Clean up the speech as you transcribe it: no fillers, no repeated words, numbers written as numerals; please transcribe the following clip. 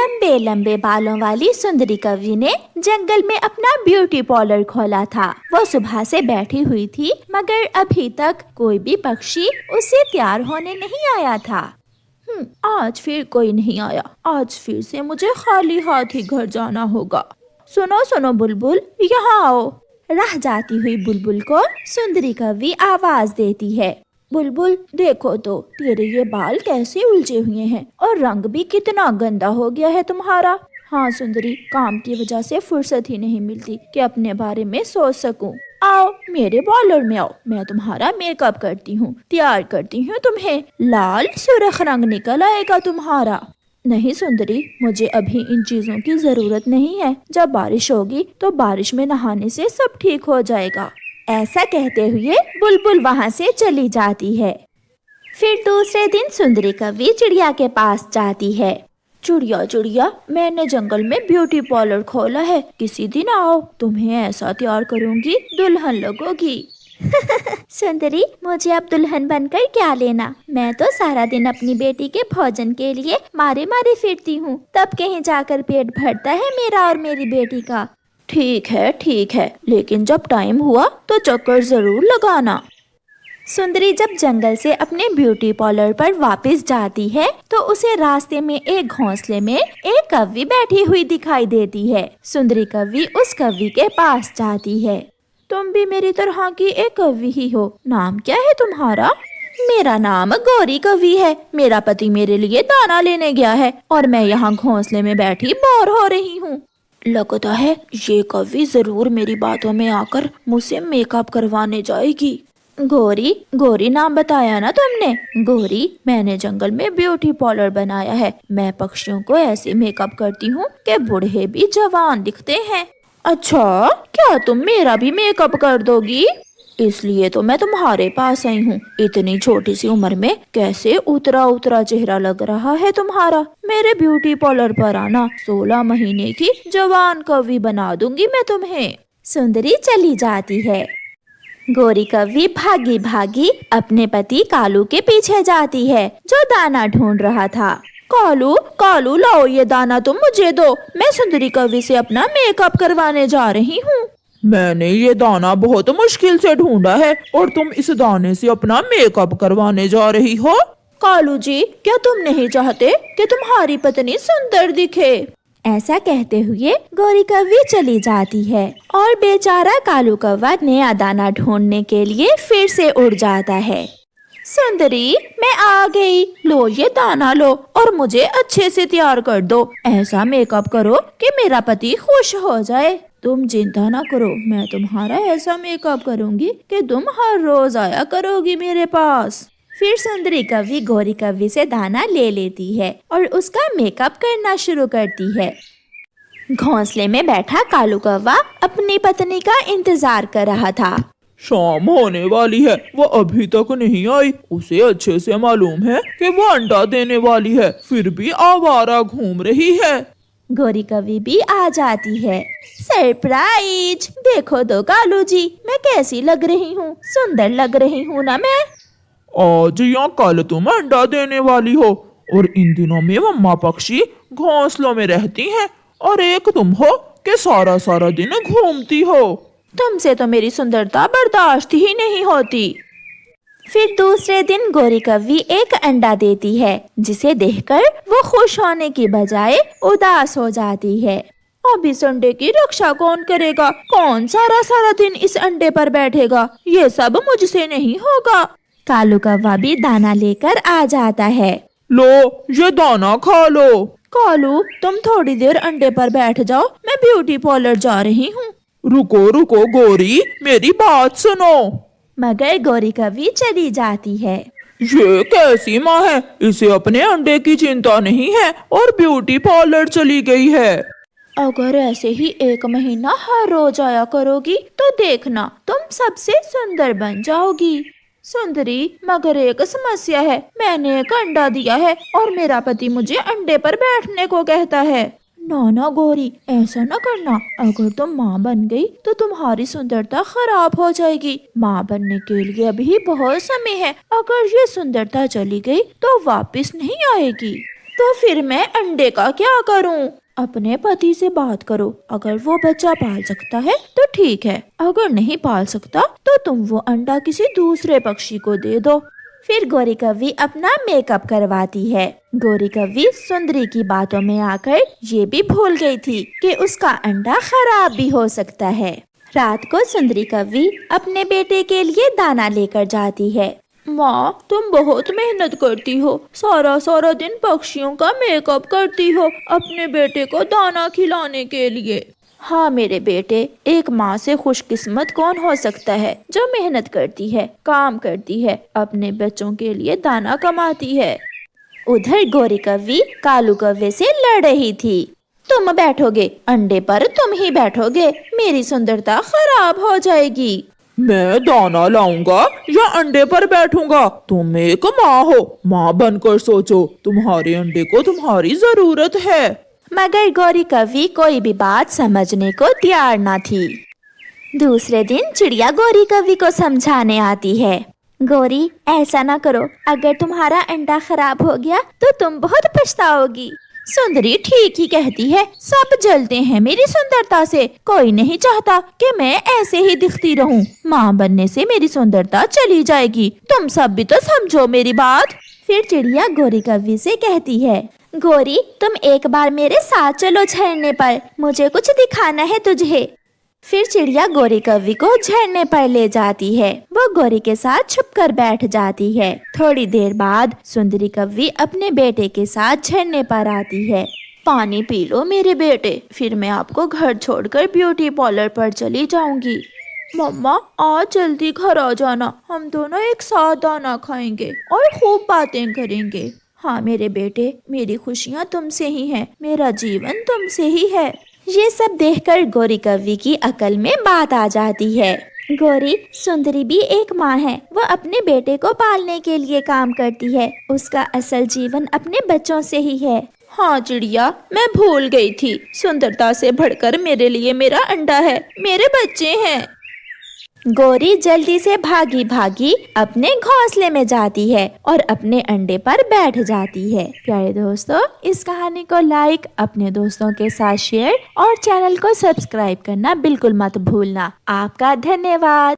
लंबे लंबे बालों वाली सुंदरी कवि ने जंगल में अपना ब्यूटी पार्लर खोला था। वो सुबह से बैठी हुई थी, मगर अभी तक कोई भी पक्षी उससे तैयार होने नहीं आया था। आज फिर कोई नहीं आया। आज फिर से मुझे खाली हाथ ही घर जाना होगा। सुनो सुनो बुलबुल, यहाँ आओ। राह जाती हुई बुलबुल को सुंदरी कवि आवाज देती है। बुलबुल, देखो तो तेरे ये बाल कैसे उलझे हुए हैं और रंग भी कितना गंदा हो गया है तुम्हारा। हाँ सुंदरी, काम की वजह से फुर्सत ही नहीं मिलती कि अपने बारे में सोच सकूं। आओ मेरे पार्लर में आओ, मैं तुम्हारा मेकअप करती हूँ, तैयार करती हूँ तुम्हें। लाल सुर्ख रंग निकल आएगा तुम्हारा। नहीं सुंदरी, मुझे अभी इन चीजों की जरूरत नहीं है। जब बारिश होगी तो बारिश में नहाने से सब ठीक हो जाएगा। ऐसा कहते हुए बुलबुल वहाँ से चली जाती है। फिर दूसरे दिन सुंदरी कवि चिड़िया के पास जाती है। चिड़िया चिड़िया, मैंने जंगल में ब्यूटी पार्लर खोला है, किसी दिन आओ, तुम्हें ऐसा तैयार करूँगी दुल्हन लगोगी। सुंदरी, मुझे अब दुल्हन बनकर क्या लेना? मैं तो सारा दिन अपनी बेटी के भोजन के लिए मारे मारे फिरती हूँ, तब कहीं जाकर पेट भरता है मेरा और मेरी बेटी का। ठीक है, लेकिन जब टाइम हुआ तो चक्कर जरूर लगाना। सुंदरी जब जंगल से अपने ब्यूटी पार्लर पर वापस जाती है तो उसे रास्ते में एक घोंसले में एक कव्वी बैठी हुई दिखाई देती है। सुंदरी कव्वी उस कव्वी के पास जाती है। तुम भी मेरी तरह की एक कव्वी ही हो, नाम क्या है तुम्हारा? मेरा नाम गौरी कव्वी है। मेरा पति मेरे लिए दाना लेने गया है और मैं यहाँ घोंसले में बैठी बोर हो रही हूँ। लगता है ये कव्वी जरूर मेरी बातों में आकर मुझसे मेकअप करवाने जाएगी। गौरी नाम बताया ना तुमने? गौरी, मैंने जंगल में ब्यूटी पार्लर बनाया है। मैं पक्षियों को ऐसे मेकअप करती हूँ कि बूढ़े भी जवान दिखते हैं। अच्छा, क्या तुम मेरा भी मेकअप कर दोगी? इसलिए तो मैं तुम्हारे पास आई हूँ। इतनी छोटी सी उम्र में कैसे उतरा उतरा चेहरा लग रहा है तुम्हारा। मेरे ब्यूटी पार्लर पर आना, 16 महीने की जवान कवि बना दूंगी मैं तुम्हें। सुंदरी चली जाती है। गौरी कव्वी भागी भागी अपने पति कालू के पीछे जाती है, जो दाना ढूंढ रहा था। कालू लाओ ये दाना, तुम मुझे दो। मैं सुंदरी कव्वी से अपना मेकअप करवाने जा रही हूँ। मैंने ये दाना बहुत मुश्किल से ढूंढा है और तुम इस दाने से अपना मेकअप करवाने जा रही हो? कालू जी, क्या तुम नहीं चाहते कि तुम्हारी पत्नी सुंदर दिखे? ऐसा कहते हुए गौरी कव्वी चली जाती है और बेचारा कालू कौवा नया दाना ढूंढने के लिए फिर से उड़ जाता है। सुंदरी, मैं आ गई, लो ये दाना लो और मुझे अच्छे से तैयार कर दो। ऐसा मेकअप करो कि मेरा पति खुश हो जाए। तुम चिंता ना करो, मैं तुम्हारा ऐसा मेकअप करूंगी कि तुम हर रोज आया करोगी मेरे पास। फिर सुंदरी कव्वी गौरी कव्वी से दाना ले लेती है और उसका मेकअप करना शुरू करती है। घोंसले में बैठा कालू कौवा अपनी पत्नी का इंतजार कर रहा था। शाम होने वाली है, वो अभी तक नहीं आई। उसे अच्छे से मालूम है कि वो अंडा देने वाली है, फिर भी आवारा घूम रही है। गौरी कव्वी भी आ जाती है। सरप्राइज! देखो तो कालू जी, मैं कैसी लग रही हूँ? सुंदर लग रही हूँ ना मैं? आज या कल तुम अंडा देने वाली हो और इन दिनों में मम्मा पक्षी घोंसलों में रहती हैं और एक तुम हो कि सारा सारा दिन घूमती हो। तुमसे तो मेरी सुंदरता बर्दाश्त ही नहीं होती। फिर दूसरे दिन गौरी कव्वी एक अंडा देती है, जिसे देखकर वो खुश होने की बजाय उदास हो जाती है। अब इस अंडे की रक्षा कौन करेगा? कौन सारा सारा दिन इस अंडे पर बैठेगा? ये सब मुझसे नहीं होगा। कालू कौवा भी दाना लेकर आ जाता है। लो ये दाना खा लो। कालू, तुम थोड़ी देर अंडे पर बैठ जाओ, मैं ब्यूटी पार्लर जा रही हूँ। रुको गौरी, मेरी बात सुनो। मगर गौरी कव्वी चली जाती है। ये कैसी माँ है, इसे अपने अंडे की चिंता नहीं है और ब्यूटी पार्लर चली गई है। अगर ऐसे ही 1 महीना हर रोज आया करोगी तो देखना तुम सबसे सुंदर बन जाओगी। सुंदरी, मगर एक समस्या है। मैंने एक अंडा दिया है और मेरा पति मुझे अंडे पर बैठने को कहता है। ना गौरी, ऐसा न करना। अगर तुम माँ बन गई तो तुम्हारी सुंदरता खराब हो जाएगी। माँ बनने के लिए अभी बहुत समय है। अगर ये सुंदरता चली गई तो वापस नहीं आएगी। तो फिर मैं अंडे का क्या करूं? अपने पति से बात करो, अगर वो बच्चा पाल सकता है तो ठीक है, अगर नहीं पाल सकता तो तुम वो अंडा किसी दूसरे पक्षी को दे दो। फिर गौरी कव्वी अपना मेकअप करवाती है। गौरी कव्वी सुंदरी की बातों में आकर ये भी भूल गई थी कि उसका अंडा खराब भी हो सकता है। रात को सुंदरी कव्वी अपने बेटे के लिए दाना लेकर जाती है। माँ, तुम बहुत मेहनत करती हो, सारा सारा दिन पक्षियों का मेकअप करती हो अपने बेटे को दाना खिलाने के लिए। हाँ मेरे बेटे, एक माँ से खुशकिस्मत कौन हो सकता है जो मेहनत करती है, काम करती है, अपने बच्चों के लिए दाना कमाती है। उधर गौरी कव्वी कालू कव्वे से लड़ रही थी। तुम बैठोगे अंडे पर, तुम ही बैठोगे, मेरी सुंदरता खराब हो जाएगी। मैं दाना लाऊंगा या अंडे पर बैठूंगा? तुम एक माँ हो, माँ बनकर सोचो, तुम्हारे अंडे को तुम्हारी जरूरत है। मगर गौरी कव्वी कोई भी बात समझने को तैयार न थी। दूसरे दिन चिड़िया गौरी कव्वी को समझाने आती है। गौरी, ऐसा ना करो, अगर तुम्हारा अंडा खराब हो गया तो तुम बहुत पछताओगी। सुंदरी ठीक ही कहती है, सब जलते हैं मेरी सुंदरता से, कोई नहीं चाहता कि मैं ऐसे ही दिखती रहूं। माँ बनने से मेरी सुंदरता चली जाएगी, तुम सब भी तो समझो मेरी बात। फिर चिड़िया गौरी कव्वी से कहती है, गौरी, तुम एक बार मेरे साथ चलो झरने पर, मुझे कुछ दिखाना है तुझे। फिर चिड़िया गौरी कव्वी को झरने पर ले जाती है। वो गौरी के साथ छुपकर बैठ जाती है। थोड़ी देर बाद सुंदरी कव्वी अपने बेटे के साथ झरने पर आती है। पानी पी लो मेरे बेटे, फिर मैं आपको घर छोड़कर ब्यूटी पार्लर पर चली जाऊंगी। मम्मा, आज जल्दी घर आ जाना, हम दोनों एक साथ दाना खाएंगे और खूब बातें करेंगे। हाँ मेरे बेटे, मेरी खुशियाँ तुमसे ही हैं, मेरा जीवन तुमसे ही है। ये सब देखकर गौरी कव्वी की अकल में बात आ जाती है। गौरी, सुंदरी भी एक माँ है, वो अपने बेटे को पालने के लिए काम करती है, उसका असल जीवन अपने बच्चों से ही है। हाँ चिड़िया, मैं भूल गई थी, सुंदरता से बढ़कर मेरे लिए मेरा अंडा है, मेरे बच्चे हैं। गौरी जल्दी से भागी भागी अपने घोंसले में जाती है और अपने अंडे पर बैठ जाती है। प्यारे दोस्तों, इस कहानी को लाइक, अपने दोस्तों के साथ शेयर और चैनल को सब्सक्राइब करना बिल्कुल मत भूलना। आपका धन्यवाद।